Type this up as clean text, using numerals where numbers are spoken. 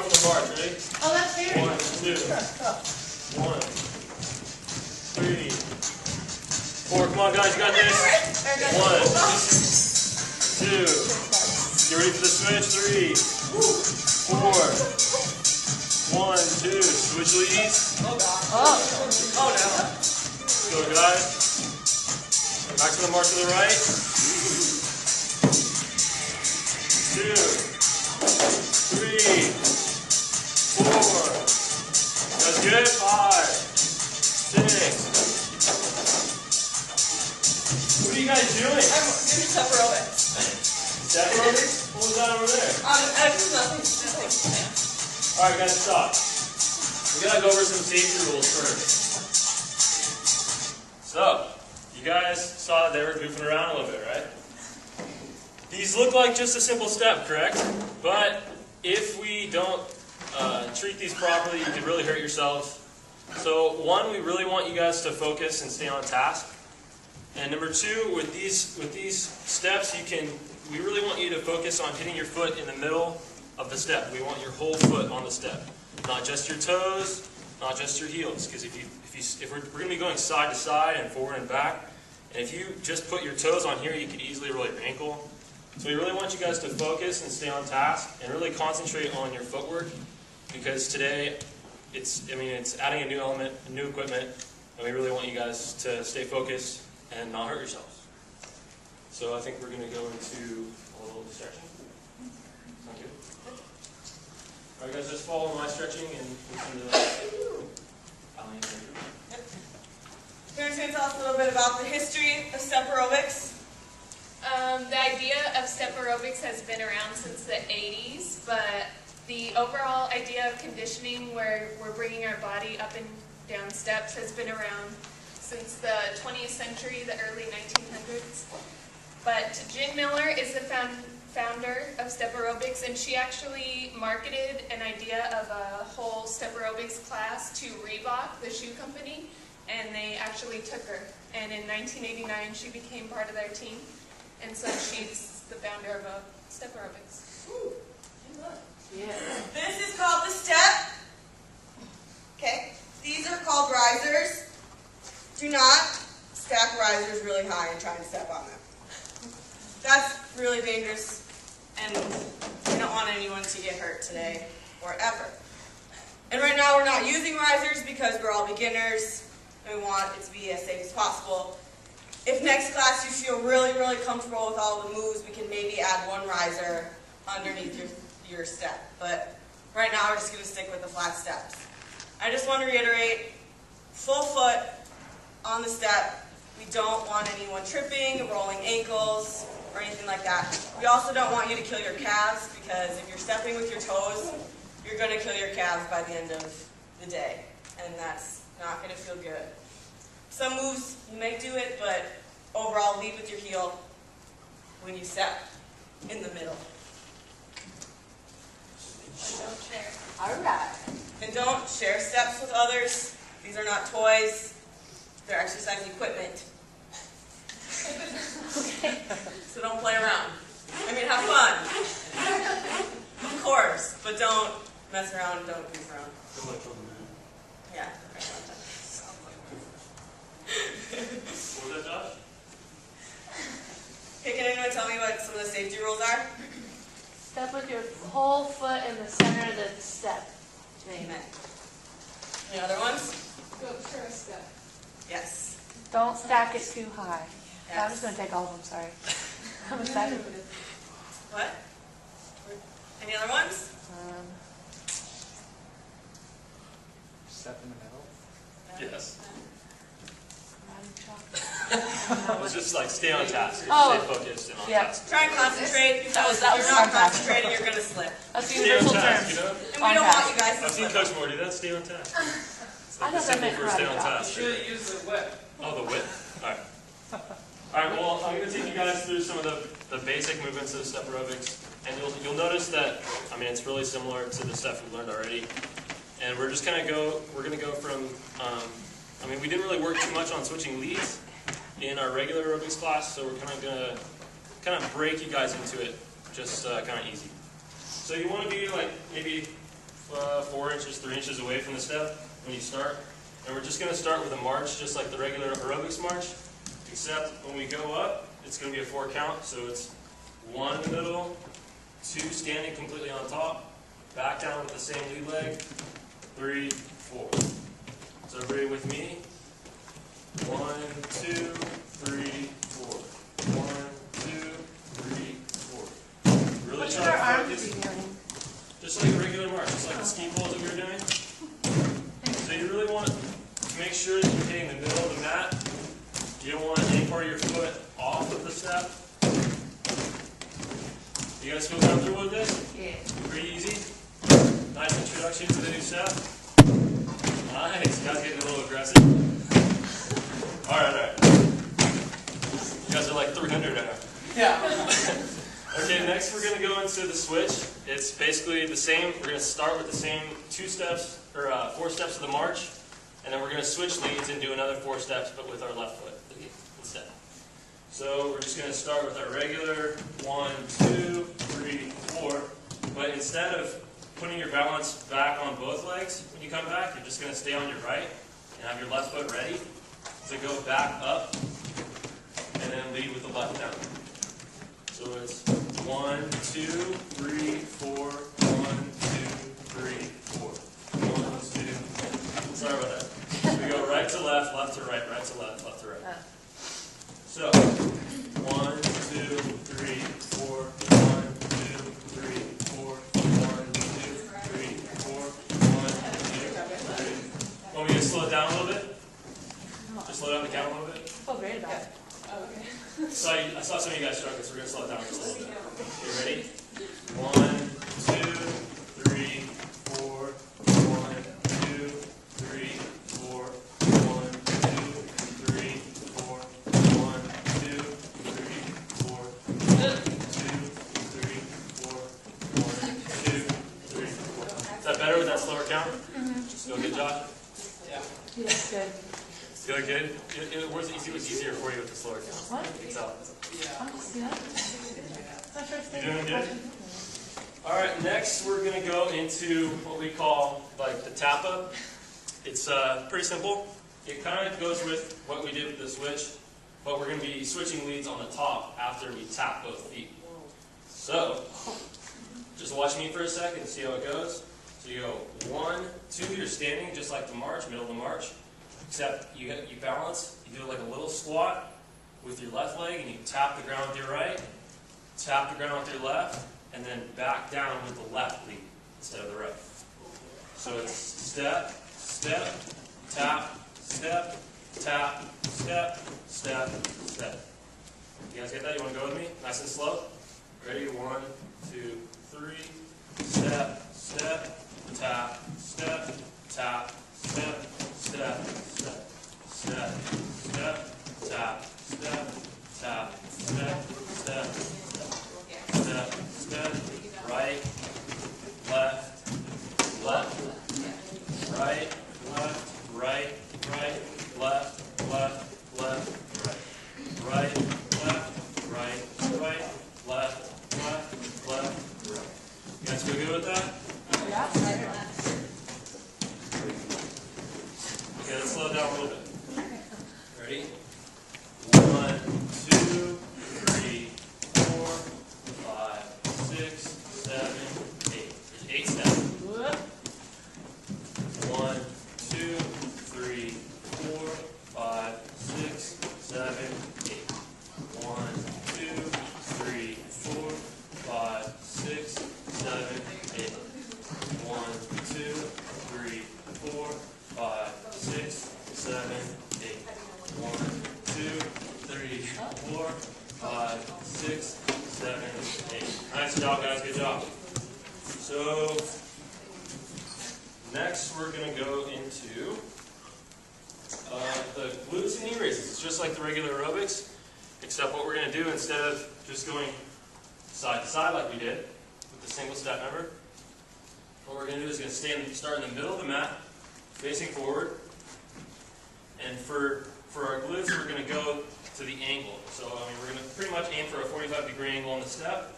from the march, ready? Oh, that's fair. 1, 2, 1, 3, 4. Come on, guys, you got this. 1, 2. Get ready for the switch. 3, 4. 1, 2. Switch leads. Oh, God. Oh, no. Let's go, guys. Back to the march to the right. 2, 3, 4. That's good. 5, 6. What are you guys doing? I'm doing step aerobics. Step aerobics? What was that over there? Nothing. Alright, guys, stop. We gotta go over some safety rules first. So, you guys saw that they were goofing around a little bit, right? These look like just a simple step, correct? But if we don't treat these properly, you could really hurt yourselves. So, one, we really want you guys to focus and stay on task. And number two, with these steps, we really want you to focus on hitting your foot in the middle of the step. We want your whole foot on the step, not just your toes, not just your heels. Because if we're going to be going side to side and forward and back, and if you just put your toes on here, you could easily roll your ankle. So we really want you guys to focus and stay on task and really concentrate on your footwork, because today it's adding a new element, new equipment, and we really want you guys to stay focused and not hurt yourselves. So I think we're going to go into a little stretching. Sound good? Alright guys, just follow my stretching and listen to Allie and Andrew. Karen's going to tell us a little bit about the history of step aerobics. The idea of step aerobics has been around since the 80s, but the overall idea of conditioning, where we're bringing our body up and down steps, has been around since the 20th century, the early 1900s. But Jen Miller is the founder of step aerobics, and she actually marketed an idea of a whole step aerobics class to Reebok, the shoe company, and they actually took her. And in 1989, she became part of their team, and so she's the founder of step aerobics. Ooh. Yeah. This is called the step. Okay. These are called risers. Do not stack risers really high and try and step on them. That's really dangerous, and we don't want anyone to get hurt today or ever. And right now we're not using risers because we're all beginners, and we want it to be as safe as possible. If next class you feel really, really comfortable with all the moves, we can maybe add one riser underneath your step. But right now we're just going to stick with the flat steps. I just want to reiterate, full foot on the step. We don't want anyone tripping, rolling ankles, or anything like that. We also don't want you to kill your calves, because if you're stepping with your toes, you're going to kill your calves by the end of the day, and that's not going to feel good. Some moves, you may do it, but overall, lead with your heel when you step in the middle. And don't share. All right. And don't share steps with others. These are not toys. They're exercise equipment. Okay. So don't play around. I mean, have fun. Of course, but don't mess around and don't goof around. Yeah. What was that, Josh? Okay, can anyone tell me what some of the safety rules are? Step with your whole foot in the center of the step. Amen. Any other ones? Go for a step. Yes. Don't stack it too high. Yes. I'm just going to take all of them, sorry. I'm excited for this. What? Any other ones? Step in the middle. Yes. Chocolate. It's just like stay on task. Oh. Stay focused and on Yeah. task. Try and concentrate, because That if was you're not fantastic. concentrating, you're going to slip. That's the Stay on universal task, term. you know? And we On don't task. want you guys to I've seen slip. Coach Moore do that. Stay on task. It's I like know the that symbol meant for stay on karate chop. task. Should use the whip. Oh, the whip? Alright. Alright, well, I'm going to take you guys through some of the basic movements of the step aerobics. And you'll notice that, it's really similar to the stuff we learned already. And we're just going to go from, we didn't really work too much on switching leads in our regular aerobics class, so we're going to break you guys into it just kind of easy. So you want to be like maybe 4 inches, 3 inches away from the step when you start. And we're just going to start with a march, just like the regular aerobics march, except when we go up, it's going to be a 4 count. So it's 1 in the middle, 2 standing completely on top, back down with the same lead leg, 3, 4. So everybody with me? 1, 2, 3, 4. 1, 2, 3, 4. Really What should try our to arms focus. be doing? Just like a regular march, just like the ski poles that we were doing. So you really want to make sure that you're hitting the middle of the mat. You don't want any part of your foot off of the step. You guys feel comfortable with this? Yeah. Pretty easy. Nice introduction to the new step. Nice. You guys getting a little aggressive. Alright. You guys are like 300 now. Yeah. Okay, next we're going to go into the switch. It's basically the same. We're going to start with the same 2 steps, or 4 steps of the march, and then we're going to switch leads and do another 4 steps, but with our left foot instead. So we're just going to start with our regular 1, 2, 3, 4, but instead of putting your balance back on both legs when you come back, you're just going to stay on your right and have your left foot ready to go back up and then lead with the left down. So it's 1, 2, 3, 4, 1, 2, 3, 4. 1, 2. Sorry about that. So we go right to left, left to right, right to left, left to right. So 1, 2, 3, 4, 1, 2, 3, 4, 1, 2, 3, 4, 1, 2, 3. Want me to slow it down a little bit? Just slow down the count a little bit? I feel great about it. I saw some of you guys struggling, so we're going to slow it down just a little bit. Okay, ready? 1, 2, 3, 4, 1, 2, 3, 4, 1, 2, 3, 4, 1, 2, 3, 4, 1, 2, 3, 4, 1, 2, 3, 4. Is that better with that slower count? Feel good, Josh? Yeah. Yeah, that's good. Feel good? It was easier for you with the slower count. What? I can tell. Oh, see that? That's my first You thing. doing good? Alright, next we're going to go into what we call like the tap-up. It's pretty simple. It kind of goes with what we did with the switch, but we're going to be switching leads on the top after we tap both feet. So, just watch me for a second and see how it goes. So you go 1, 2, you're standing just like the march, middle of the march, except you balance, you do like a little squat with your left leg and you tap the ground with your right, tap the ground with your left, and then back down with the left lead instead of the right. So it's step, step, tap, step, tap, step, step, step. You guys get that? You want to go with me? Nice and slow? Ready? 1, 2, 3. Step, step, tap, step, tap, step, step, step, step, step, tap, step, tap, step, step, step, step, right, left, left, right, left, right, right, left, left, left, right, right, left, right, right, left, left, left, right. You guys feel good with that? Yeah. Okay, let's slow it down a little bit. Ready? 1, 2, 3, 4, 5, 6, 7, 8. There's 8 steps. 1, 2, 3, 4, 5, 6, 7, 8. 1, 2, 3, 4, 5, 6, 7, 8. 1, 2, 3, 4, 5, 6, 7, 8. 1, 2, 3, 4, 5, 6, 7, 8. Nice job, guys. Good job. So, next we're going to go into the glutes and knee raises. It's just like the regular aerobics, except what we're going to do instead of just going side to side like we did with the single step, remember? What we're going to do is going to start in the middle of the mat, facing forward, and for our glutes, we're going to go to the angle. So we're going to pretty much aim for a 45-degree angle on the step,